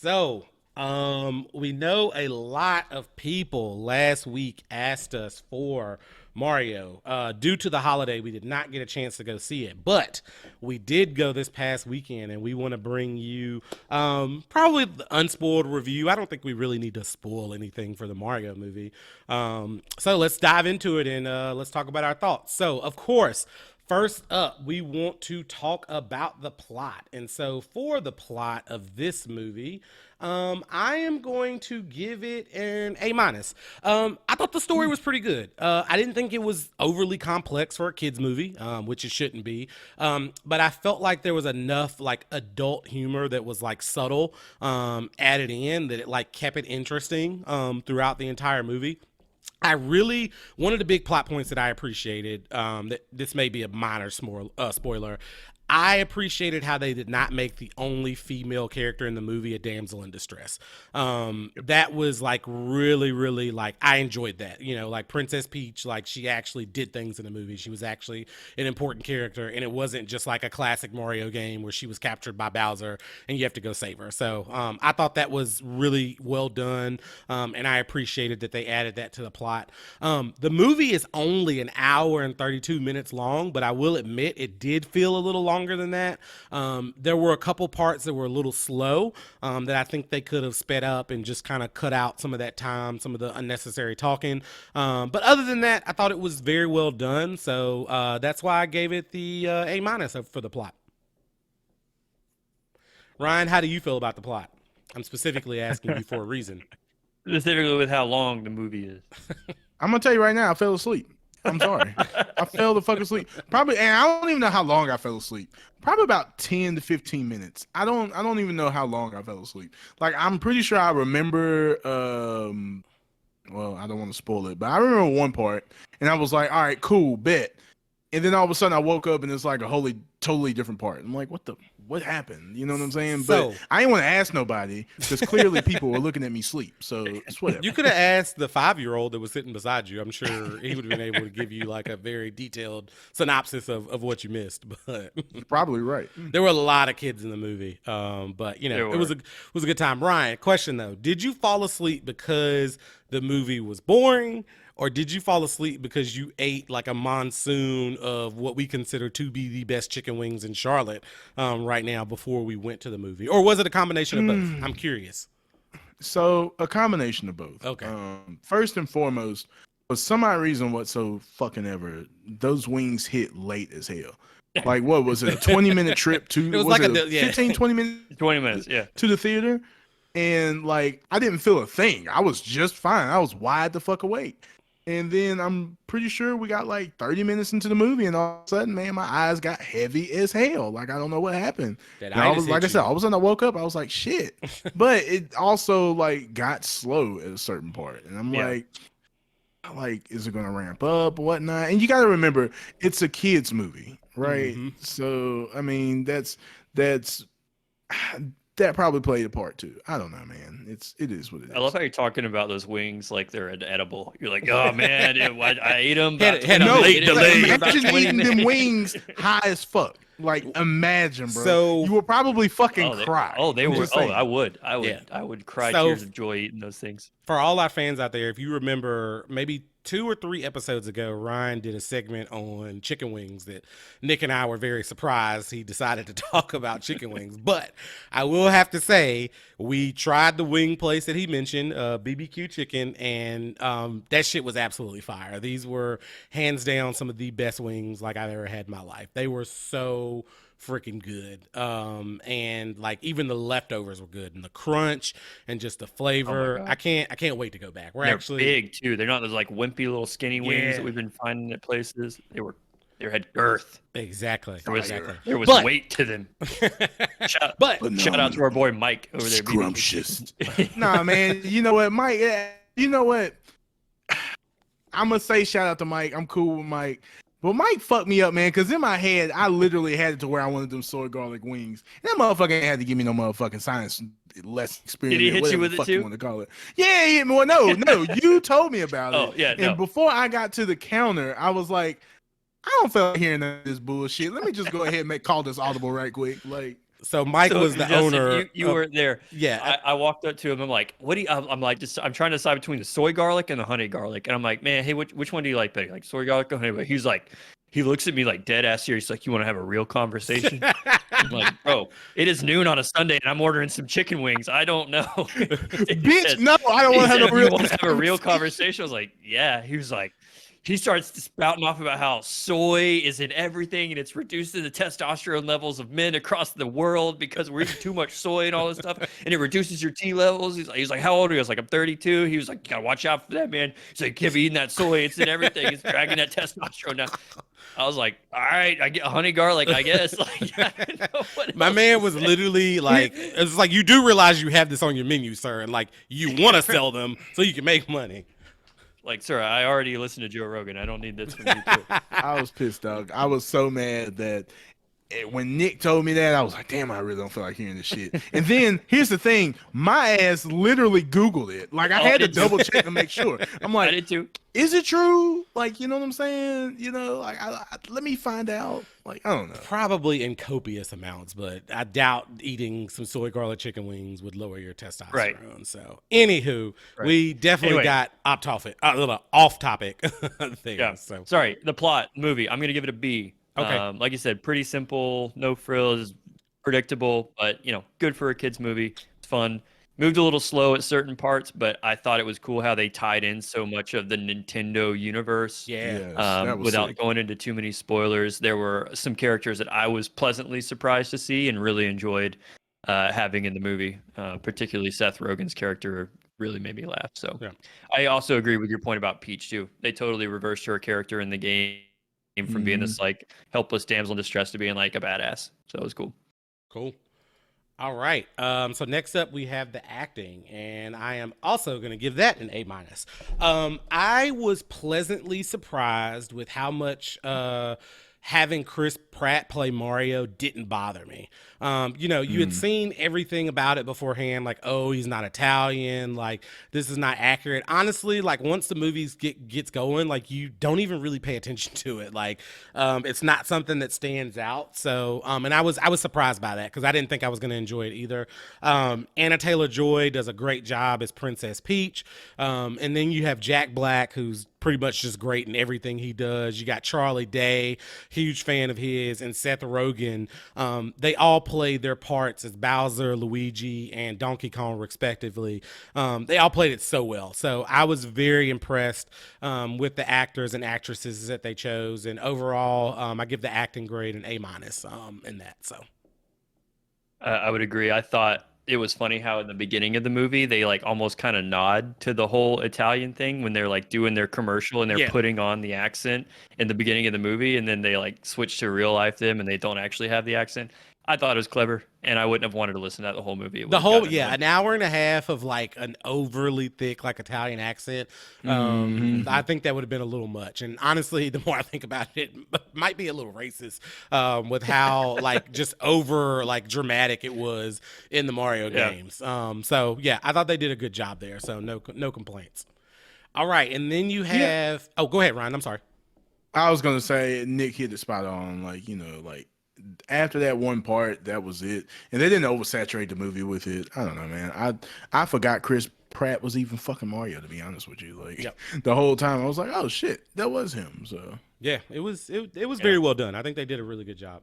So, we know a lot of people last week asked us for Mario. Due to the holiday, we did not get a chance to go see it, but we did go this past weekend, and we want to bring you probably the unspoiled review. I don't think we really need to spoil anything for the Mario movie. So let's dive into it and let's talk about our thoughts. So, of course, first up, we want to talk about the plot. And so, for the plot of this movie, I am going to give it an A minus. I thought the story was pretty good. I didn't think it was overly complex for a kids movie, which it shouldn't be. But I felt like there was enough like adult humor that was like subtle added in that it like kept it interesting throughout the entire movie. I really one of the big plot points that I appreciated. That this may be a minor spoiler. I appreciated how they did not make the only female character in the movie a damsel in distress. That was like really, really like I enjoyed that. You know, like Princess Peach, like she actually did things in the movie. She was actually an important character, and it wasn't just like a classic Mario game where she was captured by Bowser and you have to go save her. So I thought that was really well done, and I appreciated that they added that to the plot. The movie is only an hour and 32 minutes long, but I will admit it did feel a little longer than that. There were a couple parts that were a little slow that I think they could have sped up and just kind of cut out some of that time, some of the unnecessary talking. But other than that, I thought it was very well done. So that's why I gave it the A minus for the plot. Ryan, how do you feel about the plot? I'm specifically asking you for a reason. Specifically with how long the movie is. I'm gonna tell you right now, I fell asleep. I'm sorry. I fell the fuck asleep. Probably, and I don't even know how long I fell asleep. Probably about 10 to 15 minutes. I don't even know how long I fell asleep. Like I'm pretty sure I remember well, I don't want to spoil it, but I remember one part and I was like, all right, cool, bet. And then all of a sudden I woke up and it's like a totally different part. I'm like, what happened? You know what I'm saying? So, But I didn't want to ask nobody because clearly people were looking at me sleep. So it's whatever. you could have asked the 5-year-old that was sitting beside you. I'm sure he would have been able to give you like a very detailed synopsis of what you missed. But You're probably right. there were a lot of kids in the movie. But you know, it was a good time. Ryan, question though: did you fall asleep because the movie was boring? Or did you fall asleep because you ate like a monsoon of what we consider to be the best chicken wings in Charlotte right now before we went to the movie? Or was it a combination of both? I'm curious. So a combination of both. Okay. First and foremost, for some odd reason whatsoever fucking ever, those wings hit late as hell. Like what was it? A 20-minute trip to It was like it a 15, 20 minutes 20 minutes, yeah. to the theater. And like I didn't feel a thing. I was just fine. I was wide the fuck awake. And then I'm pretty sure we got like 30 minutes into the movie, and all of a sudden, man, my eyes got heavy as hell. Like I don't know what happened. That And I itis was hit like I you. said, all of a sudden I woke up. I was like, shit. But it also like got slow at a certain part, and I'm Yeah. like, is it gonna ramp up, whatnot? And you got to remember, it's a kids movie, right? Mhm. So I mean, that's that probably played a part too. I don't know, man. It is what it is. I love how you're talking about those wings like they're edible. You're like, oh man, I ate them. Had a No, late like, delay. imagine eating them wings high as fuck. Like, imagine, bro. So- you would probably fucking cry. They I'm were. just Oh, saying. Yeah. I would cry So- tears of joy eating those things. For all our fans out there, if you remember maybe 2 or 3 episodes ago, Ryan did a segment on chicken wings that Nick and I were very surprised he decided to talk about chicken wings. But I will have to say, we tried the wing place that he mentioned, BBQ Chicken, and that shit was absolutely fire. These were hands down some of the best wings like I've ever had in my life. They were so freaking good. And like even the leftovers were good, and the crunch and just the flavor. God. I can't wait to go back. We're They're actually big too. They're not those like wimpy little skinny wings Yeah. that we've been finding at places. They had girth. exactly. There was, Exactly. there was But- weight to them. Shout, But shout out to our boy Mike over there. Scrumptious. Nah, man. You know what, Mike? You know what? I'm gonna say shout out to Mike. I'm cool with Mike. But Mike fucked me up, man, because in my head, I literally had it to where I wanted them soy garlic wings. And that motherfucker ain't had to give me no motherfucking science lesson experience. Did he hit whatever you with the it fuck too? You want to call it. Yeah, yeah, well, no, you told me about it. Oh, yeah, And no. before I got to the counter, I was like, I don't feel like hearing this bullshit. Let me just go ahead and call this audible right quick. Like, So Mike So, was the Justin, owner. you weren't there. Yeah. I walked up to him. I'm like, what do you? I'm like, I'm trying to decide between the soy garlic and the honey garlic. And I'm like, man, hey, which one do you like better? Like soy garlic or honey? But he's like, he looks at me like dead ass serious. Like, you want to have a real conversation? I'm like, bro, it is noon on a Sunday and I'm ordering some chicken wings. I don't know. Bitch, no, I don't want to have a You real. want to have a real conversation? I was like, yeah. He was like, he starts spouting off about how soy is in everything and it's reducing the testosterone levels of men across the world because we're eating too much soy and all this stuff, and it reduces your T levels. He's like, how old are you? I was like, I'm 32. He was like, you gotta watch out for that, man. He's like, you can't be eating that soy. It's in everything. It's dragging that testosterone down. I was like, all right, I get honey garlic, I guess. Like, I don't know what My else man to was say. literally like, it's like, you do realize you have this on your menu, sir, and like you want to sell them so you can make money. Like, sir, I already listened to Joe Rogan. I don't need this from you too. I was pissed, dog. I was so mad that when Nick told me that, I was like, damn, I really don't feel like hearing this shit. And then here's the thing, my ass literally Googled it. Like, I had to double check to make sure. I'm I like, did too. is it true? Like, you know what I'm saying? You know, like, let me find out. Like, I don't know. Probably in copious amounts, but I doubt eating some soy garlic chicken wings would lower your testosterone. Right. So, anywho, we definitely Anyway. got off topic things. Yeah. So, Sorry, the plot movie. I'm gonna give it a B. Okay. Like you said, pretty simple, no frills, predictable, but good for a kids movie. It's fun. Moved a little slow at certain parts, but I thought it was cool how they tied in so much of the Nintendo universe. yeah. Yes, that was Without sick. going into too many spoilers, there were some characters that I was pleasantly surprised to see and really enjoyed having in the movie. Particularly Seth Rogen's character really made me laugh. So Yeah. I also agree with your point about Peach too. They totally reversed her character in the game from being this like helpless damsel in distress to being like a badass. So it was cool. Cool. All right. So next up we have the acting, and I am also going to give that an A-. I was pleasantly surprised with how much having Chris Pratt play Mario didn't bother me. You had seen everything about it beforehand, like, oh, he's not Italian, like this is not accurate. Honestly, like once the movies gets going, like you don't even really pay attention to it. Like, it's not something that stands out. So, and I was surprised by that because I didn't think I was going to enjoy it either. Anna Taylor-Joy does a great job as Princess Peach, and then you have Jack Black, who's pretty much just great in everything he does. You got Charlie Day, huge fan of his, and Seth Rogen. They all played their parts as Bowser, Luigi, and Donkey Kong, respectively. They all played it so well. So I was very impressed with the actors and actresses that they chose. And overall, I give the acting grade an A- in that. So I would agree. I thought it was funny how in the beginning of the movie they like almost kind of nod to the whole Italian thing when they're like doing their commercial and they're putting on the accent in the beginning of the movie, and then they like switch to real life them and they don't actually have the accent. I thought it was clever, and I wouldn't have wanted to listen to that the whole movie. an hour and a half of like an overly thick like Italian accent. I think that would have been a little much. And honestly, the more I think about it, it might be a little racist with how like just over like dramatic it was in the Mario games. So yeah, I thought they did a good job there. So no complaints. All right, and then you have oh, go ahead, Ryan. I'm sorry. I was gonna say Nick hit the spot on, like, like after that one part, that was it, and they didn't oversaturate the movie with it. I don't know, man. I forgot Chris Pratt was even fucking Mario, to be honest with you. Like the whole time, I was like, oh shit, that was him. So yeah, it was very well done. I think they did a really good job.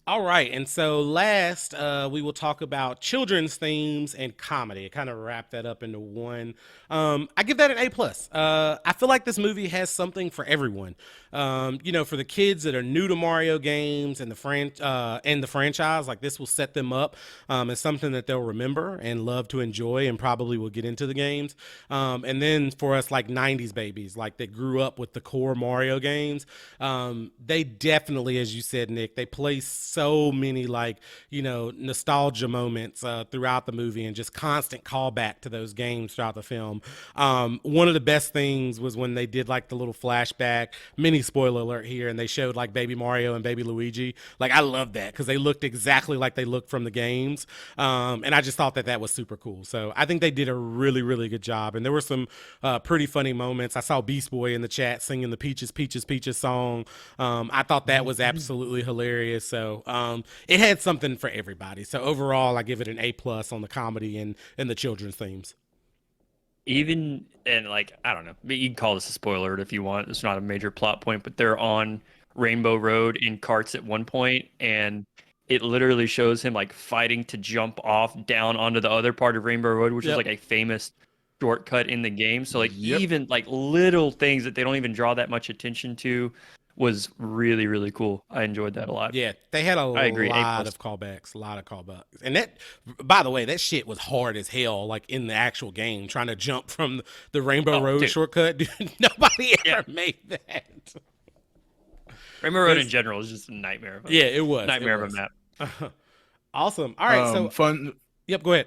All right, and so last, we will talk about children's themes and comedy. Kind of wrap that up into one. I give that an A+. I feel like this movie has something for everyone. For the kids that are new to Mario games and the franchise, like this will set them up as something that they'll remember and love to enjoy, and probably will get into the games. And then for us, like 90s babies, like that grew up with the core Mario games, they definitely, as you said, Nick, they play so many like nostalgia moments throughout the movie, and just constant callback to those games throughout the film. One of the best things was when they did like the little flashback, mini spoiler alert here, and they showed like baby Mario and baby Luigi. Like I love that because they looked exactly like they looked from the games, and I just thought that was super cool. So I think they did a really, really good job, and there were some pretty funny moments. I saw Beast Boy in the chat singing the Peaches Peaches Peaches song. I thought that was absolutely hilarious. So So it had something for everybody. So overall, I give it an A+ on the comedy and the children's themes. Even and like I don't know, you can call this a spoiler if you want. It's not a major plot point, but they're on Rainbow Road in carts at one point, and it literally shows him like fighting to jump off down onto the other part of Rainbow Road, which is Yep. like a famous shortcut in the game. So like Yep. even like little things that they don't even draw that much attention to was really, really cool. I enjoyed that a lot. Yeah, they had a I agree, A+. lot of callbacks, and that, by the way, that shit was hard as hell. Like in the actual game, trying to jump from the Rainbow Road dude. shortcut, dude, nobody ever made that. Rainbow Road in general is just a nightmare. Yeah, it was Nightmare it of a was. map. Awesome. All right, so fun yep, go ahead.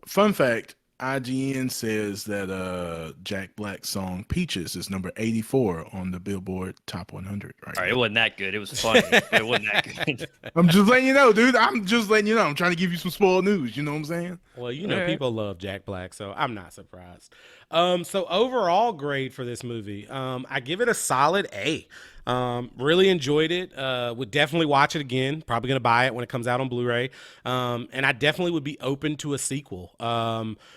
fact: IGN says that Jack Black's song "Peaches" is number 84 on the Billboard Top 100. Right. All right, it now. wasn't that good. It was funny. It wasn't that good. I'm just letting you know, dude. I'm just letting you know. I'm trying to give you some spoiled news. You know what I'm saying? Well, you know, All right. people love Jack Black, so I'm not surprised. So overall grade for this movie, I give it a solid A. Really enjoyed it. Would definitely watch it again. Probably gonna buy it when it comes out on Blu-ray. And I definitely would be open to a sequel.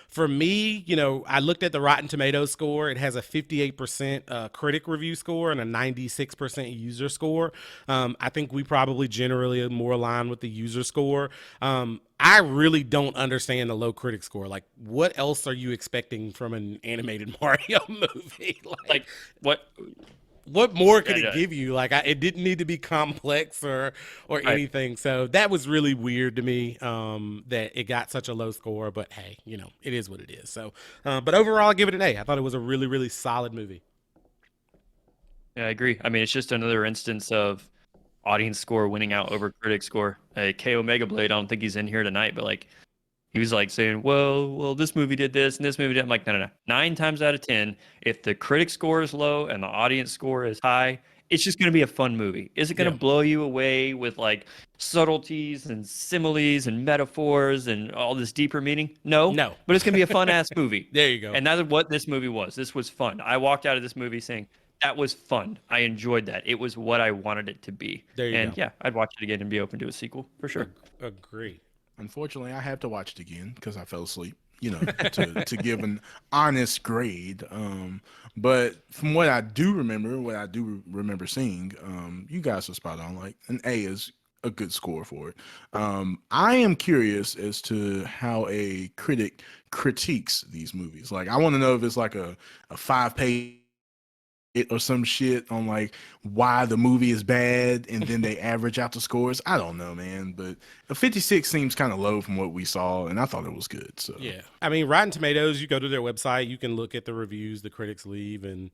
For me, you know, I looked at the Rotten Tomatoes score. It has a 58% critic review score and a 96% user score. I think we probably generally are more aligned with the user score. I really don't understand the low critic score. Like, what else are you expecting from an animated Mario movie? Like what? What more could Yeah, it give you? Like, it didn't need to be complex or Right. anything. So that was really weird to me, that it got such a low score. But hey, you know, it is what it is. So, but overall, I give it an A. I thought it was a really, really solid movie. Yeah, I agree. I mean, it's just another instance of audience score winning out over critic score. KO Megablade, I don't think he's in here tonight, but like he was like saying, well, this movie did this and this movie did. I'm like, no. 9 times out of 10, if the critic score is low and the audience score is high, it's just going to be a fun movie. Is it going to blow you away with like subtleties and similes and metaphors and all this deeper meaning? No. But it's going to be a fun ass movie. There you go. And that's what this movie was. This was fun. I walked out of this movie saying, that was fun. I enjoyed that. It was what I wanted it to be. There you go. Yeah, I'd watch it again and be open to a sequel for sure. Agree. Unfortunately, I have to watch it again because I fell asleep. You know, to give an honest grade. But from what I do remember seeing, you guys are spot on. Like an A is a good score for it. I am curious as to how a critic critiques these movies. Like, I want to know if it's like a 5-page or some shit on like why the movie is bad and then they average out the scores. I don't know, man, but a 56 seems kind of low from what we saw, and I thought it was good. So yeah, I mean, Rotten Tomatoes, you go to their website, you can look at the reviews the critics leave, and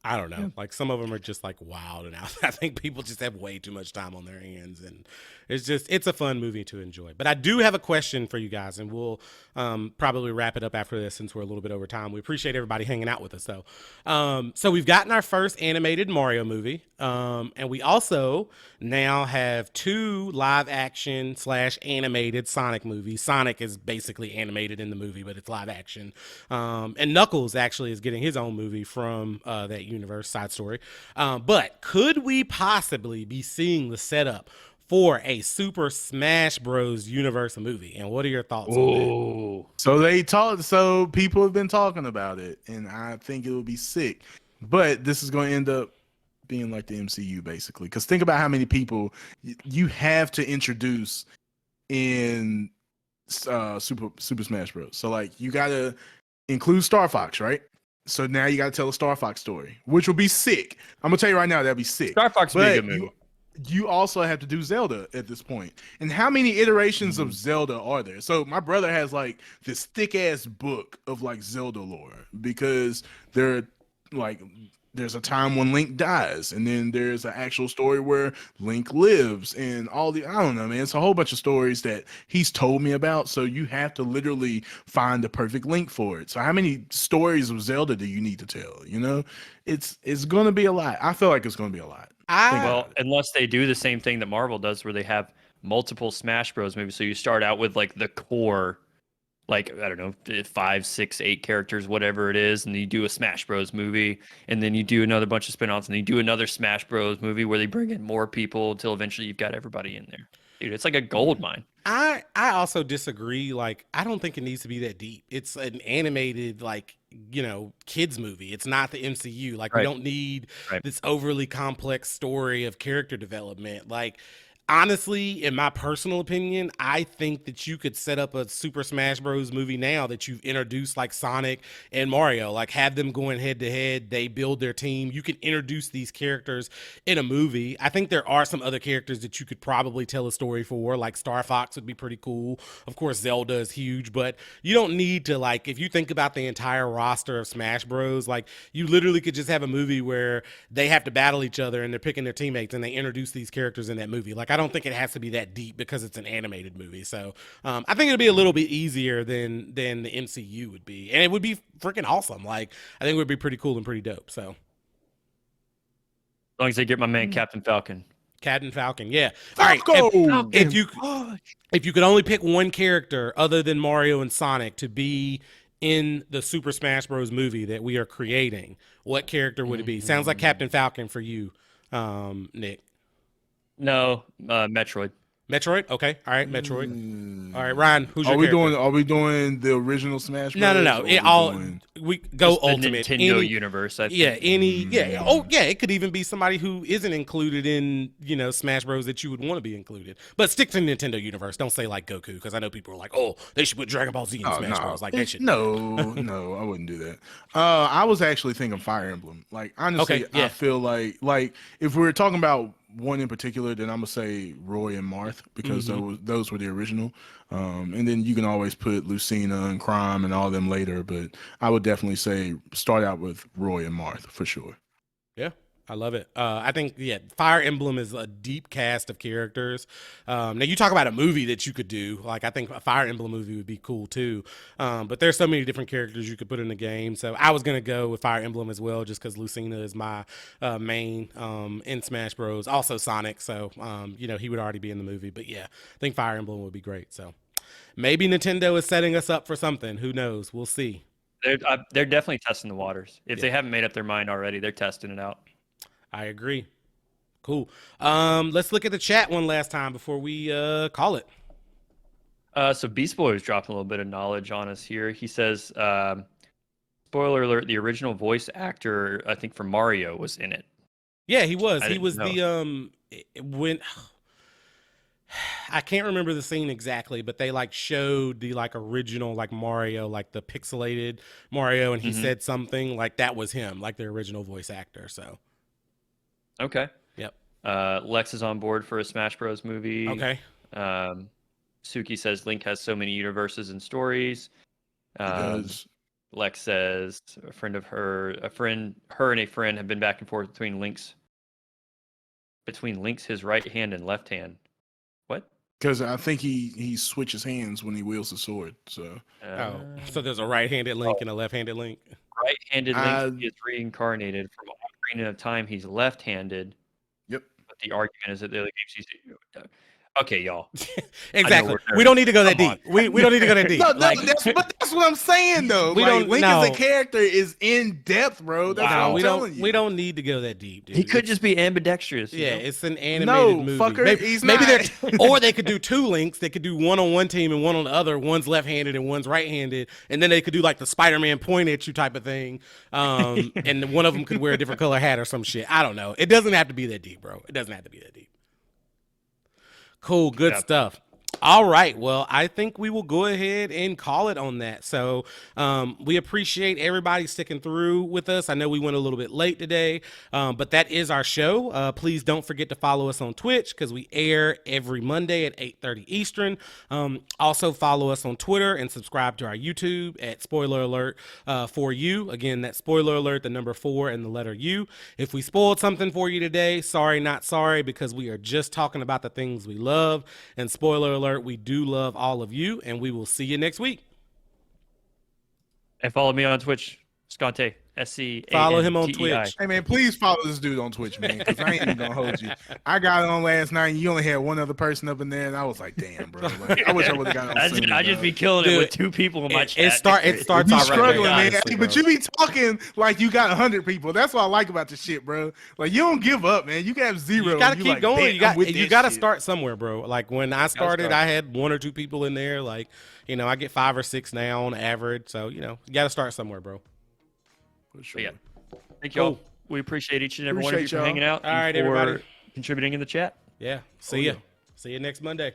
I don't know, like some of them are just like wild, and I think people just have way too much time on their hands, and it's a fun movie to enjoy. But I do have a question for you guys, and we'll probably wrap it up after this since we're a little bit over time. We appreciate everybody hanging out with us, though. So we've gotten our first animated Mario movie, and we also now have 2 live-action / animated Sonic movies. Sonic is basically animated in the movie, but it's live-action. And Knuckles actually is getting his own movie from that universe, Side Story. But could we possibly be seeing the setup for a Super Smash Bros. Universe movie? And what are your thoughts on that? So people have been talking about it, and I think it will be sick. But this is going to end up being like the MCU, basically. Because think about how many people you have to introduce in Super Smash Bros. So like you got to include Star Fox, right? So now you got to tell a Star Fox story, which will be sick. I'm gonna tell you right now, that'll be sick. Star Fox would be a good movie. You also have to do Zelda at this point. And how many iterations of Zelda are there? So my brother has like this thick ass book of like Zelda lore, because there's a time when Link dies, and then there's an actual story where Link lives, and I don't know, man. It's a whole bunch of stories that he's told me about. So you have to literally find the perfect Link for it. So how many stories of Zelda do you need to tell? You know, it's going to be a lot. I feel like it's going to be a lot. Well, unless they do the same thing that Marvel does, where they have multiple Smash Bros. Movies. So you start out with like the core like, I don't know, 5, 6, 8 characters, whatever it is, and you do a Smash Bros movie, and then you do another bunch of spin-offs, and then you do another Smash Bros movie where they bring in more people until eventually you've got everybody in there. Dude, it's like a gold mine. I also disagree. Like, I don't think it needs to be that deep. It's an animated, like, kids movie. It's not the MCU. Like, we Right. don't need Right. this overly complex story of character development. Like, honestly, in my personal opinion, I think that you could set up a Super Smash Bros. Movie now that you've introduced like Sonic and Mario, like have them going head to head. They build their team. You can introduce these characters in a movie. I think there are some other characters that you could probably tell a story for, like Star Fox would be pretty cool. Of course, Zelda is huge, but you don't need to, like, if you think about the entire roster of Smash Bros, like you literally could just have a movie where they have to battle each other and they're picking their teammates and they introduce these characters in that movie. Like, I don't think it has to be that deep because it's an animated movie. So I think it'll be a little bit easier than the MCU would be, and it would be freaking awesome. Like, I think it would be pretty cool and pretty dope. So As long as they get my man Captain Falcon. Captain Falcon, yeah. All right. Falco! If you could only pick one character other than Mario and Sonic to be in the Super Smash Bros. Movie that we are creating, what character would it be? Sounds like Captain Falcon for you, Nick. No, Metroid. Metroid? Okay. All right, Metroid. All right, Ryan, who's your character? Are we doing the original Smash Bros? No. We go Just the ultimate. Nintendo universe. I think. Yeah. Oh, yeah. It could even be somebody who isn't included in Smash Bros. That you would want to be included. But stick to Nintendo universe. Don't say like Goku, because I know people are like, oh, they should put Dragon Ball Z in Smash Bros. Like they should. No, I wouldn't do that. I was actually thinking Fire Emblem. Like honestly, Okay, yeah. I feel like if we're talking about one in particular, then I'm gonna say Roy and Marth because those were the original. And then you can always put Lucina and Crime and all them later, but I would definitely say start out with Roy and Marth for sure. Yeah, I love it. I think, Fire Emblem is a deep cast of characters. Now, you talk about a movie that you could do. Like, I think a Fire Emblem movie would be cool, too. But there's so many different characters you could put in the game. So I was going to go with Fire Emblem as well, just because Lucina is my main in Smash Bros. Also Sonic, so, he would already be in the movie. But, yeah, I think Fire Emblem would be great. So maybe Nintendo is setting us up for something. Who knows? We'll see. They're definitely testing the waters. If they haven't made up their mind already, they're testing it out. I agree. Cool. Let's look at the chat one last time before we call it. So Beast Boy was dropping a little bit of knowledge on us here. He says, spoiler alert, the original voice actor, I think for Mario, was in it. Yeah, he was. He didn't was know. when I can't remember the scene exactly, but they like showed the like original like Mario, like the pixelated Mario, and he said something like that was him, like the original voice actor. So Okay. Yep. Lex is on board for a Smash Bros. Movie. Okay. Suki says Link has so many universes and stories. He does. Lex says her and a friend have been back and forth between Link's his right hand and left hand. What? Because I think he switches hands when he wields the sword. So So there's a right-handed Link and a left-handed Link. Right-handed Link is reincarnated from Ocarina of Time. He's left-handed. Yep. But the argument is that the other games okay, y'all. Exactly. We don't need to go that deep. We don't need to go that deep. No, Like, that's what I'm saying though. We Like, don't- Link no. as a character is in depth, bro. That's wow, what I'm telling you. we don't need to go that deep, dude. He could just be ambidextrous. Yeah, it's an animated No, movie. fucker, he's not. Or they could do two Links. They could do one on one team and one on the other. One's left-handed and one's right-handed, and then they could do like the Spider-Man point at you type of thing. And one of them could wear a different color hat or some shit. I don't know. It doesn't have to be that deep, bro. It doesn't have to be that deep. Cool, good stuff. All right. Well, I think we will go ahead and call it on that. So we appreciate everybody sticking through with us. I know we went a little bit late today, but that is our show. Please don't forget to follow us on Twitch because we air every Monday at 8:30 Eastern. Also follow us on Twitter and subscribe to our YouTube at Spoiler Alert for You. Again, that's Spoiler Alert, the number 4 and the letter U. If we spoiled something for you today, sorry, not sorry, because we are just talking about the things we love. And spoiler alert, we do love all of you, and we will see you next week. And follow me on Twitch, Scante, SCANTEI. Follow him on Twitch. Hey man, please follow this dude on Twitch, man, because I ain't even gonna hold you. I got it on last night. And you only had one other person up in there, and I was like, damn, bro. Like, I wish I would have got on sooner. I just dog. be killing it Dude, with 2 people in my chat. It starts You out struggling, right man. there, Hey, but you be talking like you got 100 people. That's what I like about this shit, bro. Like you don't give up, man. You can have 0. You gotta and keep like, going. "Damn, I'm with You this gotta shit." start somewhere, bro. Like when I started, I had 1 or 2 people in there. Like, you know, I get 5 or 6 now on average. So, you know, you gotta start somewhere, bro. For sure. Yeah. Thank y'all. Cool. We appreciate each and every one of you Appreciate for hanging out. All right, and for everybody. contributing in the chat. Yeah. See ya. See you next Monday.